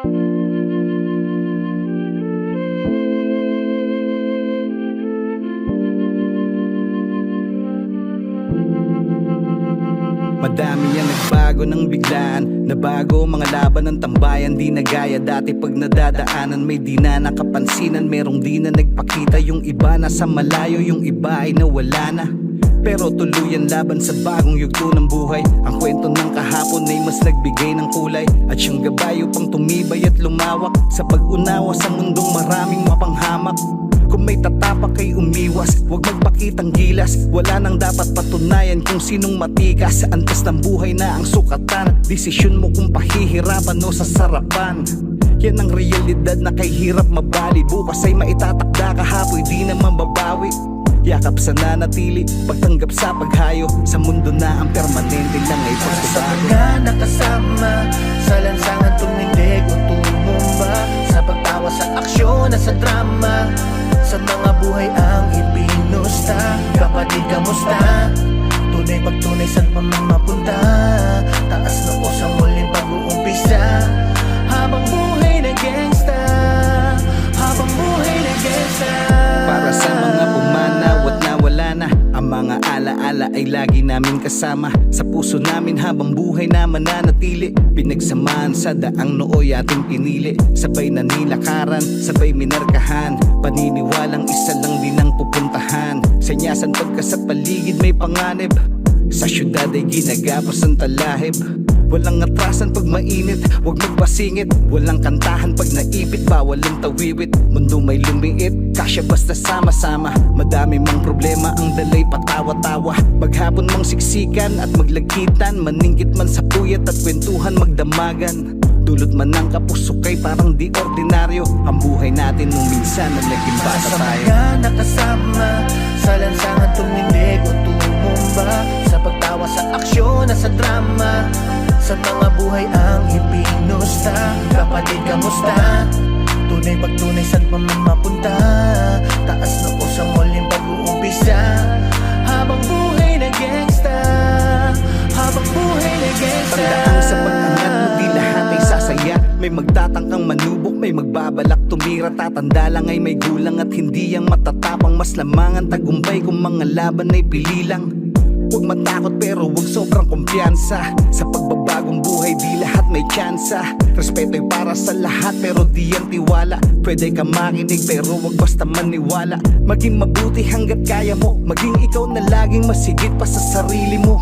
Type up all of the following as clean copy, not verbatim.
Madami ang nagbago ng biglaan. Nabago mga laban ng tambayan, di na gaya dati. Pag nadadaanan may di na nakapansinan. Merong di na nagpakita, yung iba nasa malayo, yung iba ay nawala na. Pero tuluyan laban sa bagong yugto ng buhay. Ang kwento ng kahapon ay mas nagbigay ng kulay, at siyang gabay upang tumibay at lumawak sa pag-unawa sa mundong maraming mapanghamak. Kung may tatapak ay umiwas, huwag magpakitang gilas. Wala nang dapat patunayan kung sinong matikas. Antas ng buhay na ang sukatan, desisyon mo kung pahihirapan o sasarapan. Yan ang realidad na kay hirap mabali. Bukas ay maitatakda, kahapoy di na mababawi. Yakap sa nanatili, pagtanggap sa paghayo. Sa mundo na ang permanente lang ay pagbabago. Para sa mga nakasama, sa lansangan tumindig o tumumba, sa pagtawa sa aksyon at sa drama, sa mga buhay ang ibinusta. Kapatid, kamusta? Tunay pagtunay, saan pa man mapunta? Taas noo sa muling pag-uumpisa. Habang buhay na gangsta, habang buhay na gangsta. Para sa mga pumanaw at nawala na, ang mga alaala ay lagi namin kasama. Sa puso namin habang buhay na mananatili. Pinagsamaan sa daang nooy ating pinili. Sabay nanilakaran, sabay minarkahan. Paniniwalang isa lang din ang pupuntahan. Sanyasan pagka sa paligid may panganib. Sa syudad ay ginagapos ang talahib. Walang atrasan pag mainit, huwag magpasingit. Walang kantahan pag naipit, bawal ang tawiwit. Mundo may lumiit, kasya basta sama-sama. Madami mang problema, ang dalay patawa-tawa. Maghapon mang siksikan at maglagitan. Maningkit man sa puyat at kwentuhan magdamagan. Dulot man ng kapusukay parang di ordinaryo. Ang buhay natin nung minsan na naging bata Sa tayo. mga nakasama, sa lansangan tumindig o tumumba, sa pagtawa sa aksyon at sa drama, sa mga buhay ang ibinusta. Kapatid, kamusta? Tunay pagtunay, saan pa man mapunta? Taas noo sa muling pag-uumpisa. Habang buhay na gangsta, habang buhay na gangsta. Tandaan sa pag-angat mo di lahat ay sasaya. May magtatangkang manubok, may magbabalak tumira. Tatanda lang ay may gulang at hindi ang matatapang. Mas lamang ang tagumpay kung mga laban ay pili lang. Huwag matakot pero huwag sobrang kumpiyansa. Sa pagbabagong buhay di lahat may tsansa. Respeto ay para sa lahat pero di ang tiwala. Pwede ka makinig pero huwag basta maniwala. Maging mabuti hanggat kaya mo, maging ikaw na laging masigit pa sa sarili mo.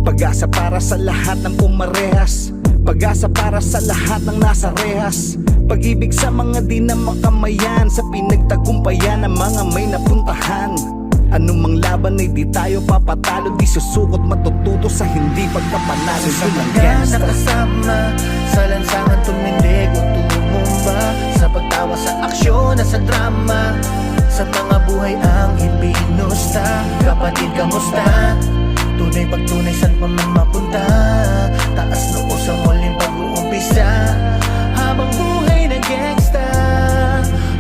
Pag-asa para sa lahat ng pumarehas. Pag-asa para sa lahat ng nasa rehas. Pag-ibig sa mga di na makamayan, sa pinagtagumpayan ng mga may napuntahan. Anumang laban ay di tayo papatalo. Di susukot matututo sa hindi pagkapanalo. Sa Yun ang mga gangsta. nakasama, sa lansangan tumindig o tumumba, sa pagtawa sa aksyon at sa drama, sa mga buhay ang ibinusta. Kapatid, kamusta? Tunay pagtunay, saan pa man mapunta? Taas noo sa muling pag-uumpisa. Habang buhay na gangsta,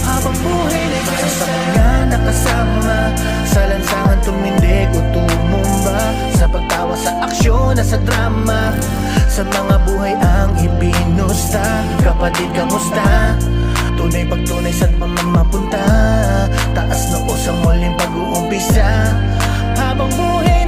habang buhay na gangsta. Sa mga nakasama, sa lansangan tumindig o tumumba, sa pagtawa sa aksyon at sa drama, sa mga buhay ang ibinusta. Kapatid, kamusta? Tunay pagtunay, saan pa man mapunta? Taas noo sa muling pag-uumpisa. Habang buhay